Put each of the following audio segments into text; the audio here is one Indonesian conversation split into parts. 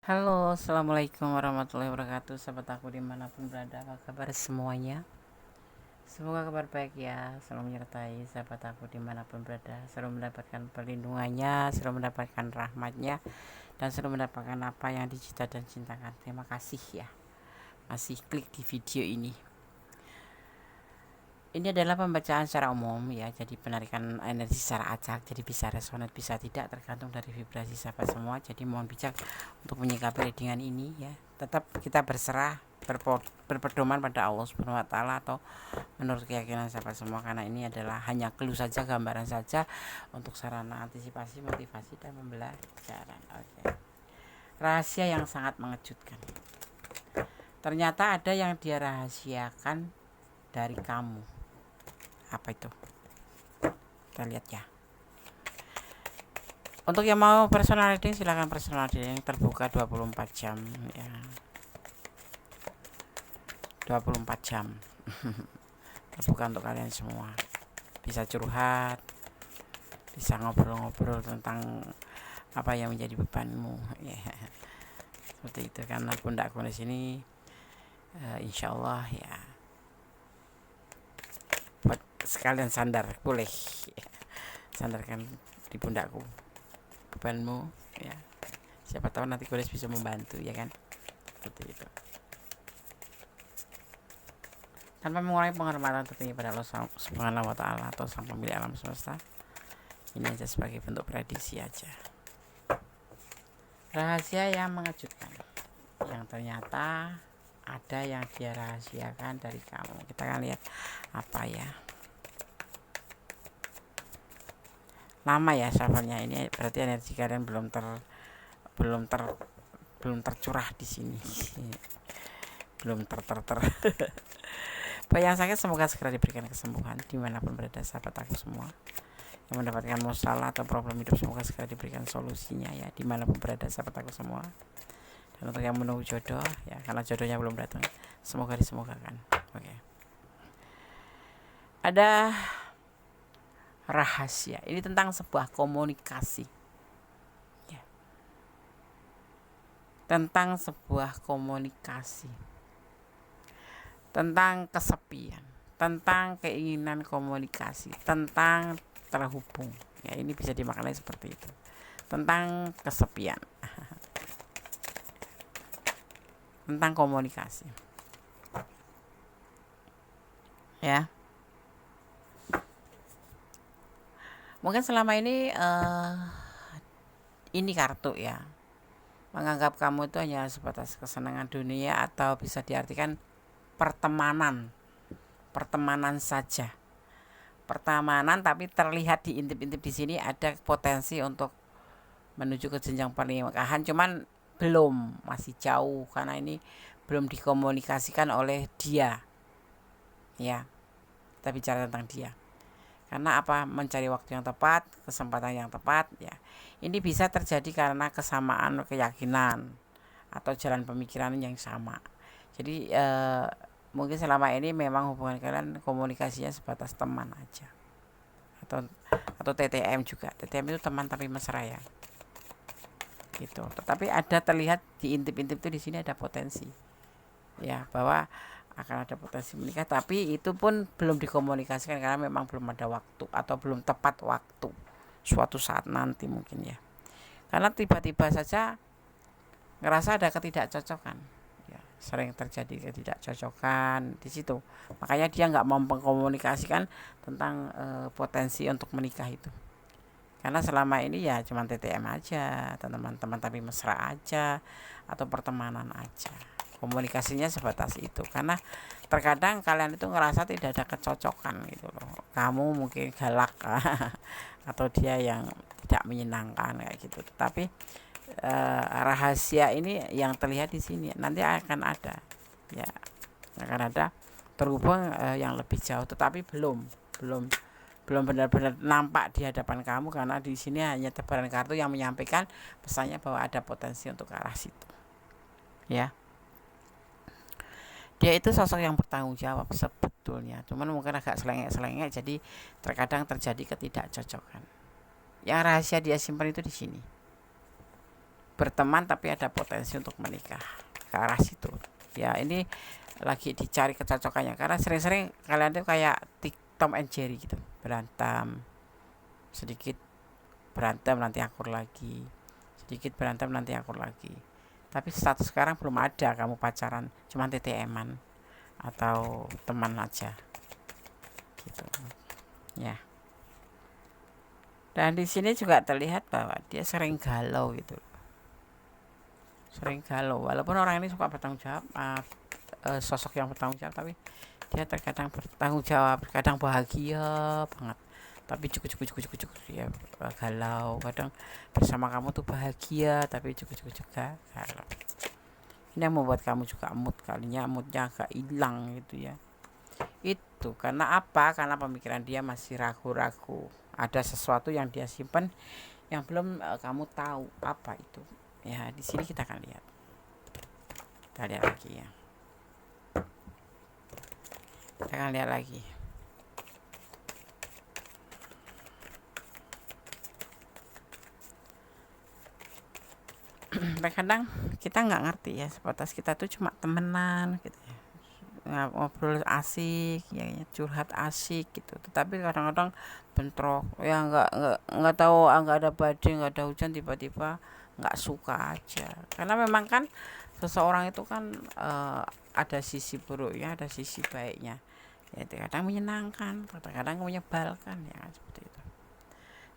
Halo, assalamualaikum warahmatullahi wabarakatuh. Sahabat aku dimanapun berada, apa kabar semuanya? Semoga kabar baik ya, selalu menyertai sahabat aku dimanapun berada, selalu mendapatkan perlindungannya, selalu mendapatkan rahmatnya, dan selalu mendapatkan apa yang dicita dan cintakan. Terima kasih ya, masih klik di video ini. Ini adalah pembacaan secara umum ya, jadi penarikan energi secara acak, jadi bisa resonan bisa tidak tergantung dari vibrasi sahabat semua. Jadi mohon bijak untuk menyikapi readingan ini ya. Tetap kita berserah berpedoman pada Allah Subhanahu wa taala atau menurut keyakinan sahabat semua, karena ini adalah hanya clue saja, gambaran saja untuk sarana antisipasi, motivasi dan pembelajaran. Oke. Rahasia yang sangat mengejutkan. Ternyata ada yang dia rahasiakan dari kamu. Apa itu? Kita lihat ya. Untuk yang mau personal reading silahkan personal reading, terbuka 24 jam ya. 24 jam. Terbuka untuk kalian semua. Bisa curhat, bisa ngobrol-ngobrol tentang apa yang menjadi bebanmu ya. Seperti itu, karena pundakku di sini insya Allah ya, buat sekalian sandar, boleh sandarkan di pundakku bebanmu ya, siapa tahu nanti Goles bisa membantu ya kan, seperti itu. Tanpa mengurangi penghormatan tertinggi pada Allah Subhanahu wa taala atau sang pemilik alam semesta, ini aja sebagai bentuk prediksi aja. Rahasia yang mengejutkan, yang ternyata ada yang dia rahasiakan dari kamu. Kita akan lihat apa ya. Lama ya shuffle-nya, ini berarti energi kalian belum tercurah di sini. Belum ter Yang sakit semoga segera diberikan kesembuhan dimanapun berada sahabat aku semua. Yang mendapatkan masalah atau problem hidup semoga segera diberikan solusinya ya, dimanapun berada sahabat aku semua. Dan untuk yang menunggu jodoh ya, karena jodohnya belum datang, semoga disemogakan. Oke. Ada rahasia, ini tentang sebuah komunikasi ya. Tentang sebuah komunikasi, tentang kesepian, tentang keinginan komunikasi, tentang terhubung ya. Ini bisa dimaknai seperti itu, tentang kesepian tentang komunikasi ya. Mungkin selama ini kartu ya, menganggap kamu itu hanya sebatas kesenangan dunia, atau bisa diartikan pertemanan saja. Pertemanan tapi terlihat diintip-intip di sini ada potensi untuk menuju ke jenjang pernikahan, cuman masih jauh karena ini belum dikomunikasikan oleh dia ya. Kita bicara tentang dia. Karena apa? Mencari waktu yang tepat, kesempatan yang tepat ya. Ini bisa terjadi karena kesamaan keyakinan atau jalan pemikiran yang sama. Jadi mungkin selama ini memang hubungan kalian komunikasinya sebatas teman aja. Atau TTM juga. TTM itu teman tapi mesra ya. Gitu. Tetapi ada terlihat diintip-intip itu di sini ada potensi. Ya, bahwa akan ada potensi menikah, tapi itu pun belum dikomunikasikan karena memang belum ada waktu atau belum tepat waktu, suatu saat nanti mungkin ya. Karena tiba-tiba saja ngerasa ada ketidakcocokan ya, sering terjadi ketidakcocokan di situ, makanya dia nggak mau mengkomunikasikan tentang potensi untuk menikah itu, karena selama ini ya cuma TTM aja, teman-teman tapi mesra aja atau pertemanan aja, komunikasinya sebatas itu. Karena terkadang kalian itu ngerasa tidak ada kecocokan gitu loh, kamu mungkin galak atau dia yang tidak menyenangkan kayak gitu. Tapi rahasia ini yang terlihat di sini nanti akan ada ya, akan ada terhubung yang lebih jauh, tetapi belum benar-benar nampak di hadapan kamu, karena di sini hanya tebaran kartu yang menyampaikan pesannya bahwa ada potensi untuk ke arah situ ya. Dia itu sosok yang bertanggung jawab sebetulnya, cuman mungkin agak selengek jadi terkadang terjadi ketidakcocokan. Yang rahasia dia simpan itu di sini. berteman tapi ada potensi untuk menikah ke arah situ. Ya ini lagi dicari kecocokannya, karena sering-sering kalian tuh kayak Tom and Jerry gitu, berantem sedikit, berantem nanti akur lagi, sedikit berantem nanti akur lagi. Tapi status sekarang belum ada kamu pacaran, cuma TTM-an atau teman aja gitu ya. Dan di sini juga terlihat bahwa dia sering galau gitu, sering galau, walaupun orang ini suka bertanggung jawab, sosok yang bertanggung jawab, tapi dia terkadang bertanggung jawab, kadang bahagia banget, tapi cukup ya, galau. Kadang bersama kamu tuh bahagia, tapi cukup juga galau. Ini yang membuat kamu juga mood, kalinya moodnya agak hilang gitu ya. Itu karena apa? Karena pemikiran dia masih ragu-ragu, ada sesuatu yang dia simpan yang belum kamu tahu apa itu ya. Di sini kita akan lihat, kita lihat lagi ya, kita akan lihat lagi. Kadang kita nggak ngerti ya, sebatas kita tuh cuma temenan gitu ya, ngobrol asik ya, curhat asik gitu, tetapi kadang-kadang bentrok ya, nggak tahu, nggak ada badai, nggak ada hujan, tiba-tiba nggak suka aja. Karena memang kan seseorang itu kan ada sisi buruknya, ada sisi baiknya ya, kadang menyenangkan, kadang-kadang menyebalkan ya, seperti itu.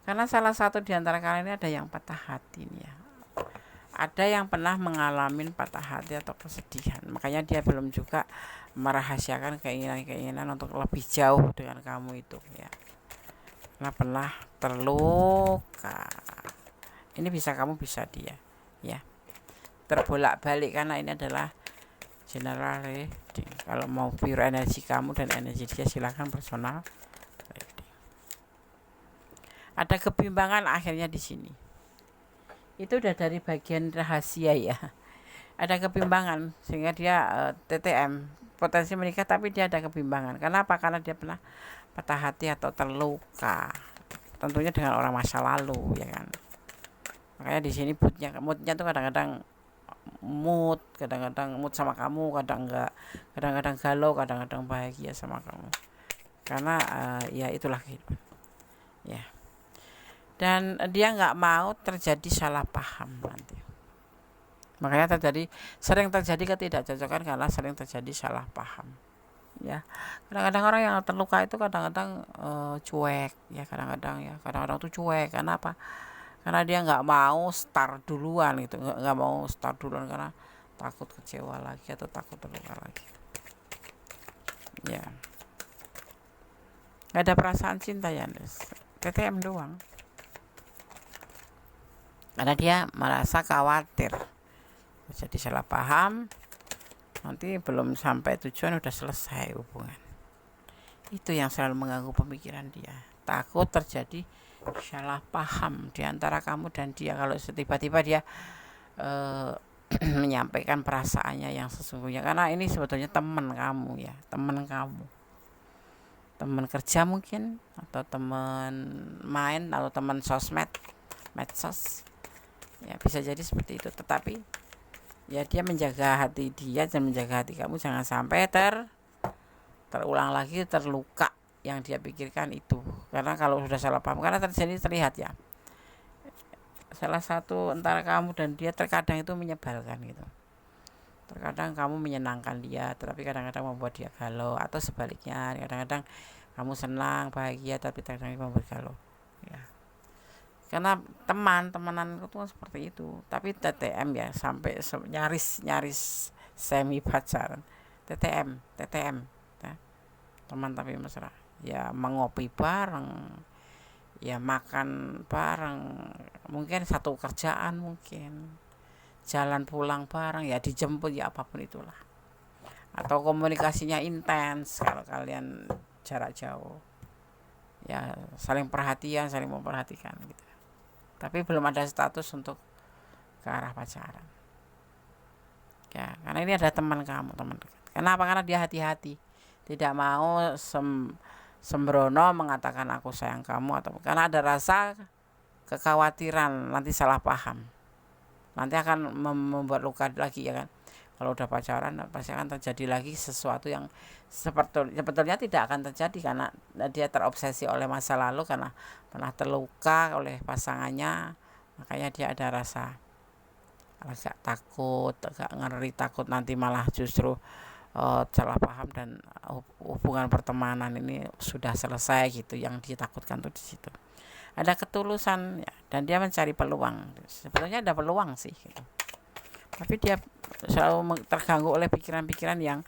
Karena salah satu di antara kalian ini ada yang patah hati nih ya, ada yang pernah mengalami patah hati atau kesedihan, makanya dia belum juga merahasiakan keinginan-keinginan untuk lebih jauh dengan kamu itu ya, karena pernah terluka. Ini bisa kamu, bisa dia ya, terbolak-balik, karena ini adalah general reading. Kalau mau pure energi kamu dan energi dia, silahkan personal reading. Ada kebimbangan akhirnya di sini. Itu udah dari bagian rahasia ya. Ada kebimbangan sehingga dia TTM, potensi menikah, tapi dia ada kebimbangan. Kenapa? Karena dia pernah patah hati atau terluka, tentunya dengan orang masa lalu ya kan. Makanya di sini moodnya tuh kadang-kadang kadang-kadang mood sama kamu, kadang enggak, kadang-kadang galau, kadang-kadang bahagia sama kamu. Karena ya itulah kehidupan ya. Dan dia nggak mau terjadi salah paham nanti, makanya sering terjadi ketidakcocokan karena sering terjadi salah paham ya. Kadang-kadang orang yang terluka itu kadang-kadang cuek ya, kadang-kadang tuh cuek. Karena apa? Karena dia nggak mau start duluan gitu, nggak mau start duluan karena takut kecewa lagi atau takut terluka lagi ya. Nggak ada perasaan cinta ya, TTM doang. Karena dia merasa khawatir jadi salah paham, nanti belum sampai tujuan udah selesai hubungan. Itu yang selalu mengganggu pemikiran dia, takut terjadi salah paham di antara kamu dan dia. Kalau tiba-tiba dia menyampaikan perasaannya yang sesungguhnya, karena ini sebetulnya teman kamu ya, teman kamu, teman kerja mungkin, atau teman main, atau teman sosmed, medsos ya, bisa jadi seperti itu. Tetapi ya dia menjaga hati dia dan menjaga hati kamu, jangan sampai terulang lagi terluka yang dia pikirkan itu. Karena kalau sudah salah paham, karena terlihat ya, salah satu antara kamu dan dia terkadang itu menyebalkan gitu. Terkadang kamu menyenangkan dia, tetapi kadang-kadang membuat dia galau, atau sebaliknya, kadang-kadang kamu senang bahagia tapi kadang-kadang membuat galau ya. Karena temenan itu seperti itu. Tapi TTM ya, sampai nyaris semi pacaran. TTM ya. Teman tapi mesra ya, mengopi bareng ya, makan bareng, mungkin satu kerjaan, mungkin jalan pulang bareng ya, dijemput ya, apapun itulah. Atau komunikasinya intens kalau kalian jarak jauh ya, saling perhatian, saling memperhatikan gitu. Tapi belum ada status untuk ke arah pacaran ya, karena ini ada teman kamu, teman dekat. Kenapa? Karena dia hati-hati, tidak mau sembrono mengatakan aku sayang kamu, atau karena ada rasa kekhawatiran nanti salah paham nanti akan membuat luka lagi ya kan. Kalau udah pacaran pasti akan terjadi lagi sesuatu yang sebetulnya tidak akan terjadi, karena dia terobsesi oleh masa lalu karena pernah terluka oleh pasangannya, makanya dia ada rasa agak takut, agak ngeri, takut nanti malah justru salah paham dan hubungan pertemanan ini sudah selesai gitu. Yang ditakutkan tuh di situ. Ada ketulusan ya, dan dia mencari peluang. Sebetulnya ada peluang sih gitu. Tapi dia selalu terganggu oleh pikiran-pikiran yang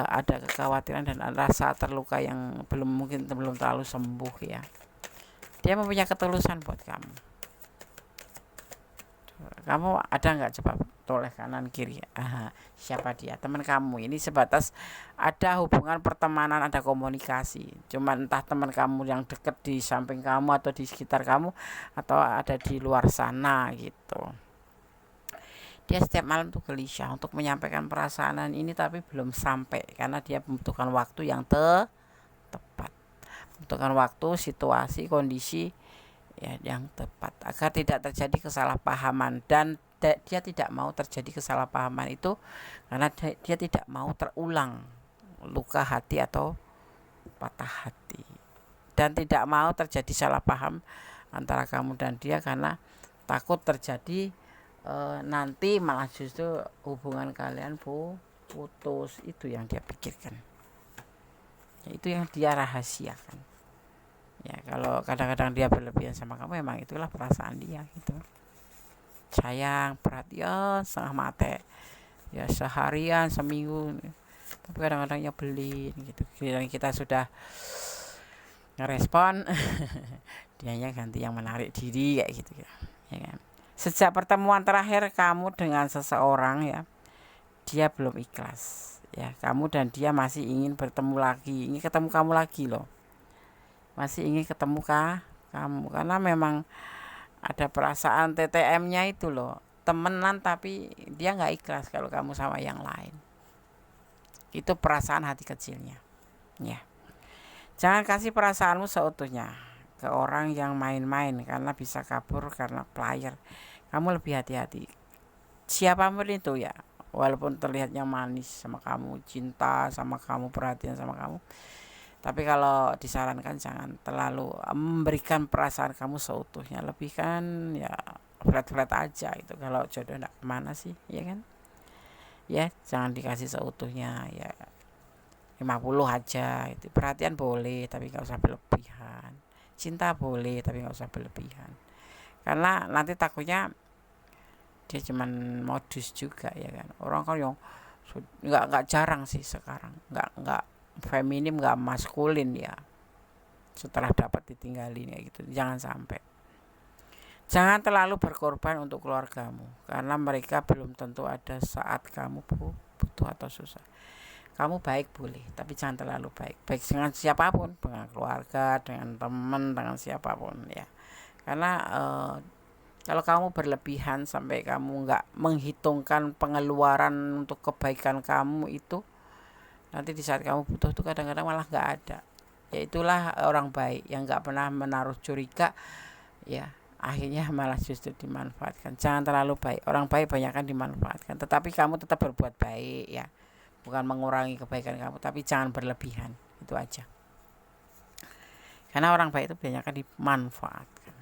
ada kekhawatiran dan rasa terluka yang mungkin belum terlalu sembuh ya. Dia mempunyai ketulusan buat kamu. Kamu ada nggak, coba toleh kanan kiri. Siapa dia? Teman kamu. Ini sebatas ada hubungan pertemanan, ada komunikasi. Cuman entah teman kamu yang deket di samping kamu atau di sekitar kamu, atau ada di luar sana gitu. Dia setiap malam tuh gelisah untuk menyampaikan perasaan ini, tapi belum sampai karena dia membutuhkan waktu yang tepat, membutuhkan waktu, situasi, kondisi ya yang tepat agar tidak terjadi kesalahpahaman. Dan dia tidak mau terjadi kesalahpahaman itu karena dia tidak mau terulang luka hati atau patah hati, dan tidak mau terjadi salah paham antara kamu dan dia karena takut terjadi nanti malah justru hubungan kalian putus. Itu yang dia pikirkan, itu yang dia rahasiakan ya. Kalau kadang-kadang dia berlebihan sama kamu, memang itulah perasaan dia gitu, sayang, perhatian setengah mate ya, seharian, seminggu, tapi kadang-kadang nyebelin gitu. Giliran kita sudah ngerespon dianya ganti yang menarik diri kayak gitu ya kan. Sejak pertemuan terakhir kamu dengan seseorang ya, dia belum ikhlas ya. Kamu dan dia masih ingin bertemu lagi, ingin ketemu kamu lagi loh, masih ingin ketemu kamu, karena memang ada perasaan TTM-nya itu loh, temenan tapi dia nggak ikhlas kalau kamu sama yang lain. Itu perasaan hati kecilnya ya. Jangan kasih perasaanmu seutuhnya ke orang yang main-main, karena bisa kabur karena player. Kamu lebih hati-hati. Siapapun itu ya, walaupun terlihatnya manis sama kamu, cinta sama kamu, perhatian sama kamu, tapi kalau disarankan jangan terlalu memberikan perasaan kamu seutuhnya. Lebih kan ya flat-flat aja itu. Kalau jodoh enggak kemana sih ya kan ya. Jangan dikasih seutuhnya ya, 50 aja itu. Perhatian boleh tapi nggak usah berlebihan, cinta boleh tapi nggak usah berlebihan, karena nanti takutnya dia cuman modus juga ya kan. Orang kan yang nggak jarang sih sekarang, nggak feminim, nggak maskulin ya, setelah dapat ditinggalin ya gitu. Jangan sampai. Jangan terlalu berkorban untuk keluargamu, karena mereka belum tentu ada saat kamu butuh atau susah. Kamu baik boleh, tapi jangan terlalu baik dengan siapapun, dengan keluarga, dengan teman, dengan siapapun ya. Karena kalau kamu berlebihan sampai kamu nggak menghitungkan pengeluaran untuk kebaikan kamu itu, nanti di saat kamu butuh tuh kadang-kadang malah nggak ada. Ya itulah orang baik yang nggak pernah menaruh curiga ya, akhirnya malah justru dimanfaatkan. Jangan terlalu baik. Orang baik banyak kan dimanfaatkan, tetapi kamu tetap berbuat baik ya, bukan mengurangi kebaikan kamu, tapi jangan berlebihan. Itu aja. Karena orang baik itu banyak kan dimanfaatkan.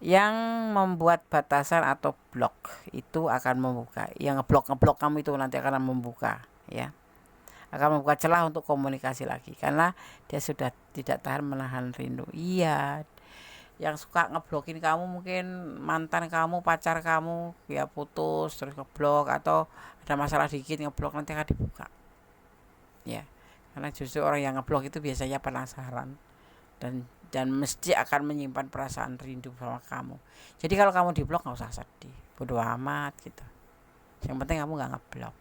Yang membuat batasan atau blok itu akan membuka, yang ngeblok kamu itu nanti akan membuka ya, akan membuka celah untuk komunikasi lagi, karena dia sudah tidak tahan menahan rindu. Iya, yang suka ngeblokin kamu mungkin mantan kamu, pacar kamu ya, putus terus ngeblok, atau ada masalah dikit ngeblok, nanti akan dibuka ya. Karena justru orang yang ngeblok itu biasanya penasaran dan mesti akan menyimpan perasaan rindu sama kamu. Jadi kalau kamu diblok nggak usah sedih, bodo amat gitu. Yang penting kamu nggak ngeblok.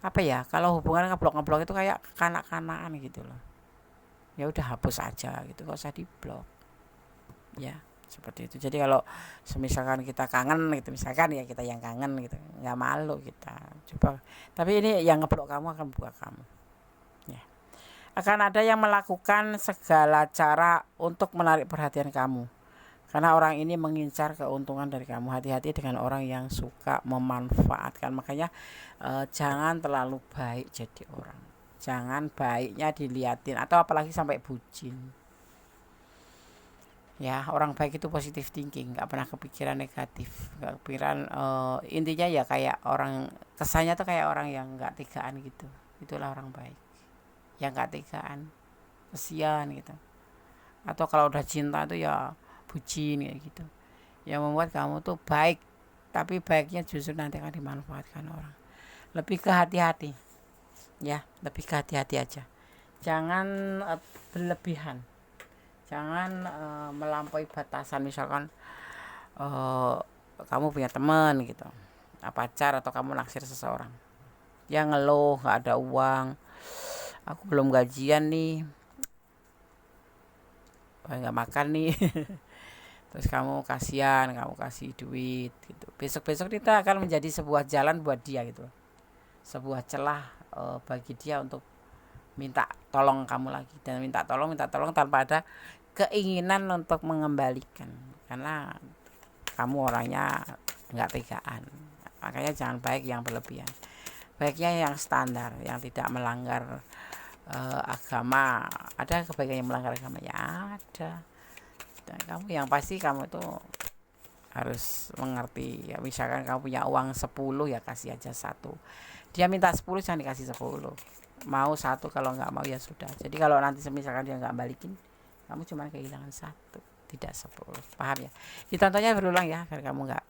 Apa ya, kalau hubungan ngeblok itu kayak kanak-kanakan gitu loh. Ya udah hapus aja gitu, nggak usah diblok. Ya seperti itu. Jadi kalau misalkan kita kangen gitu, misalkan ya kita yang kangen gitu, nggak malu kita coba. Tapi ini yang ngeblok kamu akan buka kamu. Ya. Akan ada yang melakukan segala cara untuk menarik perhatian kamu. Karena orang ini mengincar keuntungan dari kamu. Hati-hati dengan orang yang suka memanfaatkan. Makanya jangan terlalu baik jadi orang. Jangan baiknya diliatin atau apalagi sampai bucin. Ya, orang baik itu positive thinking, nggak pernah kepikiran negatif, nggak kepikiran intinya ya kayak orang, kesannya tuh kayak orang yang nggak tegaan gitu. Itulah orang baik, yang nggak tegaan, kesian gitu. Atau kalau udah cinta tuh ya bucin kayak gitu, yang membuat kamu tuh baik, tapi baiknya justru nanti akan dimanfaatkan orang. Lebih ke hati-hati, ya, lebih ke hati-hati aja. Jangan berlebihan, jangan melampaui batasan. Misalkan kamu punya teman gitu, pacar atau kamu naksir seseorang, dia ngeluh nggak ada uang, aku belum gajian nih, nggak makan nih. Terus kamu kasihan, kamu kasih duit gitu. Besok-besok itu akan menjadi sebuah jalan buat dia gitu, sebuah celah bagi dia untuk minta tolong kamu lagi, dan minta tolong tanpa ada keinginan untuk mengembalikan, karena kamu orangnya nggak tegaan. Makanya jangan baik yang berlebihan, baiknya yang standar, yang tidak melanggar agama. Ada kebaikan yang melanggar agama ya, ada. Dan kamu yang pasti kamu tuh harus mengerti ya. Misalkan kamu punya uang 10, ya kasih aja 1. Dia minta 10, jangan dikasih 10. Mau 1, kalau nggak mau ya sudah. Jadi kalau nanti misalkan dia nggak balikin, kamu cuma kehilangan 1, tidak 10. Paham ya? Ditontonnya berulang ya, agar kamu nggak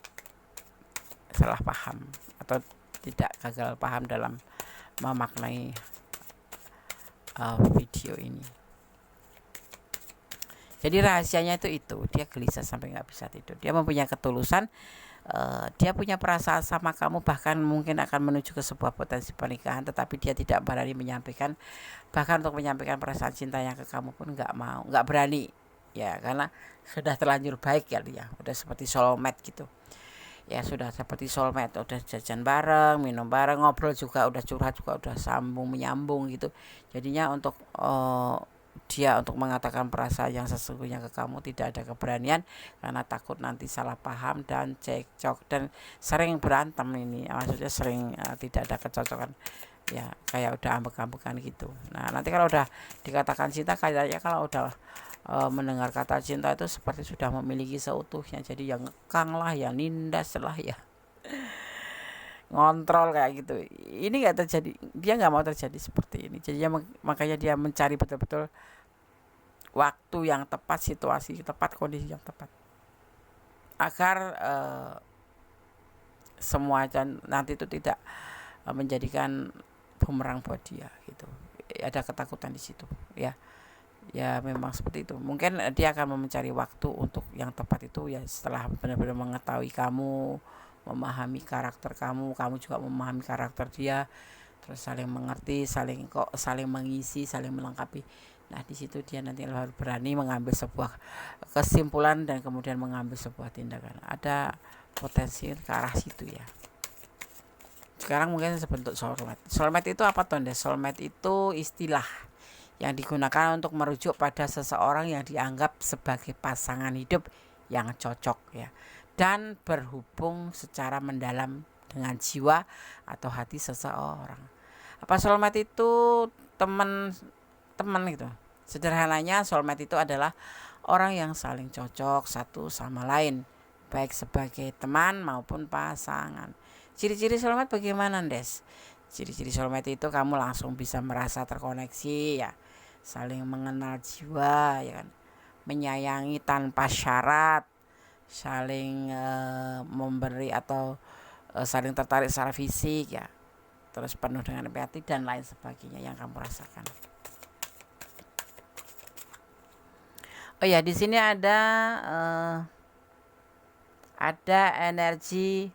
salah paham atau tidak gagal paham dalam memaknai video ini. Jadi rahasianya itu dia gelisah sampai nggak bisa tidur. Dia mempunyai ketulusan, dia punya perasaan sama kamu, bahkan mungkin akan menuju ke sebuah potensi pernikahan, tetapi dia tidak berani menyampaikan. Bahkan untuk menyampaikan perasaan cintanya ke kamu pun nggak mau, nggak berani. Ya, karena sudah terlanjur baik ya dia, udah seperti soulmate gitu. Ya sudah seperti soulmate, udah jajan bareng, minum bareng, ngobrol juga, udah curhat juga, udah sambung menyambung gitu. Jadinya untuk dia untuk mengatakan perasaan yang sesungguhnya ke kamu tidak ada keberanian, karena takut nanti salah paham dan cekcok, dan sering berantem ini, maksudnya sering tidak ada kecocokan, ya kayak udah ambek-ambekan gitu. Nah nanti kalau udah dikatakan cinta, kayaknya kalau udah mendengar kata cinta itu seperti sudah memiliki seutuhnya, jadi yang ngekang lah, yang nindas lah, ya ngontrol kayak gitu. Ini nggak terjadi, dia nggak mau terjadi seperti ini. Jadi makanya dia mencari betul-betul waktu yang tepat, situasi tepat, kondisi yang tepat, agar semua nanti itu tidak menjadikan bumerang buat dia gitu. Ada ketakutan di situ, ya memang seperti itu. Mungkin dia akan mencari waktu untuk yang tepat itu ya setelah benar-benar mengetahui kamu, memahami karakter kamu juga memahami karakter dia, terus saling mengerti, saling mengisi, saling melengkapi. Nah di situ dia nanti harus berani mengambil sebuah kesimpulan dan kemudian mengambil sebuah tindakan. Ada potensi ke arah situ ya. Sekarang mungkin sebentuk soulmate. Soulmate itu apa tuh? Soulmate itu istilah yang digunakan untuk merujuk pada seseorang yang dianggap sebagai pasangan hidup yang cocok ya, dan berhubung secara mendalam dengan jiwa atau hati seseorang. Apa soulmate itu? Teman gitu. Sederhananya soulmate itu adalah orang yang saling cocok satu sama lain, baik sebagai teman maupun pasangan. Ciri-ciri soulmate bagaimana, Des? Ciri-ciri soulmate itu kamu langsung bisa merasa terkoneksi ya, saling mengenal jiwa ya kan, menyayangi tanpa syarat, saling memberi atau saling tertarik secara fisik ya, terus penuh dengan empati dan lain sebagainya yang kamu rasakan. Oh ya, di sini ada energi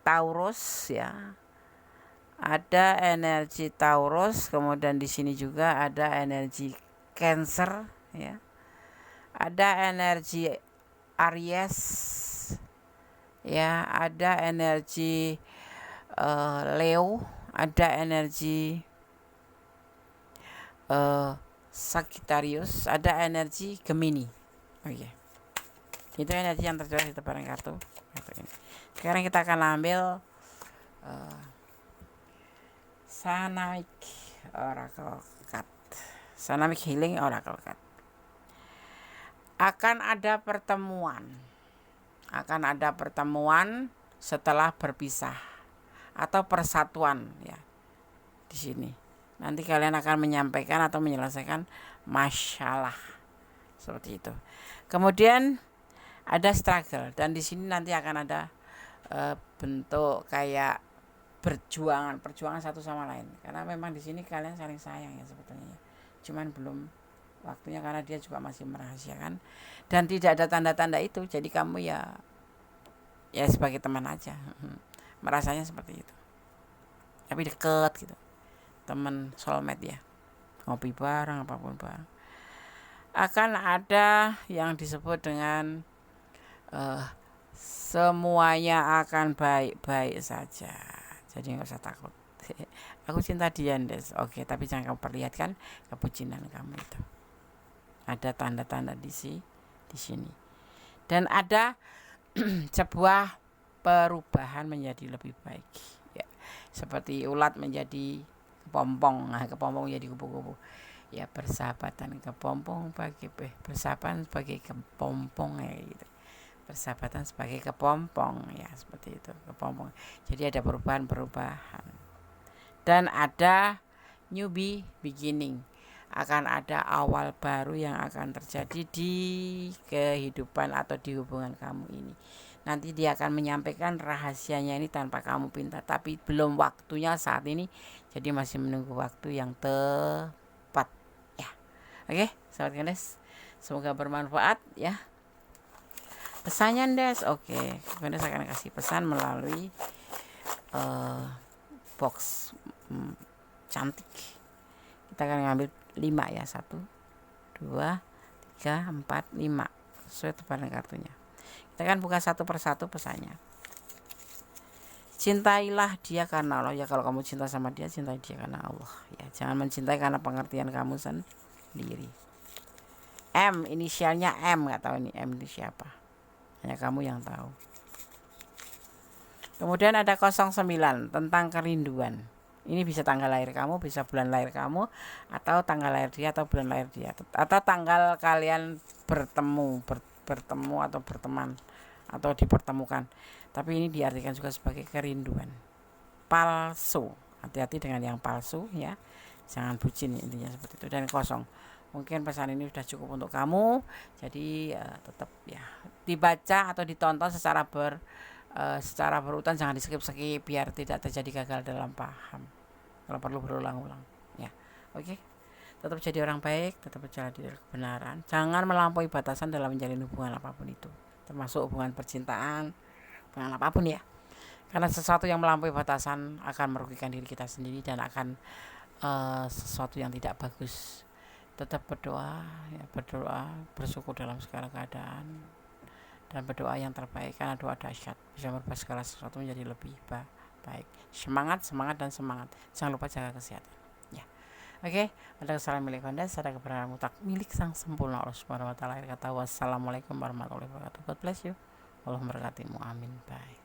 Taurus ya. Ada energi Taurus, kemudian di sini juga ada energi Cancer ya. Ada energi Aries ya, ada energi Leo, ada energi Sagittarius, ada energi Gemini. Oke. Itu energi yang terjual di tebaran kartu ini. Sekarang kita akan ambil Sanamik Oracle Card. Sanamik Healing Oracle Card. Akan ada pertemuan setelah berpisah atau persatuan ya di sini. Nanti kalian akan menyampaikan atau menyelesaikan masalah seperti itu. Kemudian ada struggle, dan di sini nanti akan ada bentuk kayak perjuangan satu sama lain, karena memang di sini kalian saling sayang ya sebetulnya, cuman belum waktunya karena dia juga masih merahasiakan dan tidak ada tanda-tanda itu. Jadi kamu ya sebagai teman aja merasanya seperti itu, tapi deket gitu, teman soulmate ya, ngopi bareng apapun bareng. Akan ada yang disebut dengan semuanya akan baik-baik saja, jadi nggak usah takut. Aku cinta dia, Des. Oke, tapi jangan kamu perlihatkan kebucinan kamu itu. Ada tanda-tanda di sini, dan ada sebuah perubahan menjadi lebih baik ya, seperti ulat menjadi kepompong. Nah, kepompong jadi kupu-kupu ya, persahabatan kepompong persahabatan sebagai kepompong ya gitu, persahabatan sebagai kepompong ya, seperti itu, kepompong. Jadi ada perubahan dan ada new beginning. Akan ada awal baru yang akan terjadi di kehidupan atau di hubungan kamu ini. Nanti dia akan menyampaikan rahasianya ini tanpa kamu pinta, tapi belum waktunya saat ini, jadi masih menunggu waktu yang tepat ya. Oke, sahabat Gandes, semoga bermanfaat ya pesannya, Des. Oke, Gandes akan kasih pesan melalui box cantik. Kita akan ngambil 5 ya, 1 2 3 4 5 sesuai tebaran kartunya. Kita akan buka satu persatu pesannya. Cintailah dia karena Allah ya. Kalau kamu cinta sama dia, cintai dia karena Allah ya. Jangan mencintai karena pengertian kamu sendiri. M, inisialnya M, nggak tahu ini M ini siapa, hanya kamu yang tahu. Kemudian ada 09 tentang kerinduan. Ini bisa tanggal lahir kamu, bisa bulan lahir kamu, atau tanggal lahir dia atau bulan lahir dia, atau tanggal kalian bertemu atau berteman atau dipertemukan. Tapi ini diartikan juga sebagai kerinduan palsu. Hati-hati dengan yang palsu ya, jangan bucin, intinya seperti itu. Dan 0, mungkin pesan ini sudah cukup untuk kamu, jadi tetap ya dibaca atau ditonton secara berurutan, jangan di skip biar tidak terjadi gagal dalam paham. Kalau perlu berulang-ulang ya. Oke, tetap jadi orang baik, tetap berjalan di kebenaran, jangan melampaui batasan dalam menjalin hubungan apapun itu, termasuk hubungan percintaan, hubungan apapun ya, karena sesuatu yang melampaui batasan akan merugikan diri kita sendiri dan akan sesuatu yang tidak bagus. Tetap berdoa ya, bersyukur dalam segala keadaan, dan berdoa yang terbaik, karena doa dahsyat bisa merubah segala sesuatu menjadi lebih baik. Semangat, jangan lupa jaga kesehatan ya. Oke, ada kesalahan milik Anda, ada kebenaran mutlak milik Sang Sempurna Allah Subhanahu wa taala. Kata wassalamualaikum warahmatullahi wabarakatuh. God bless you. Allah memberkatimu. Amin. Bye.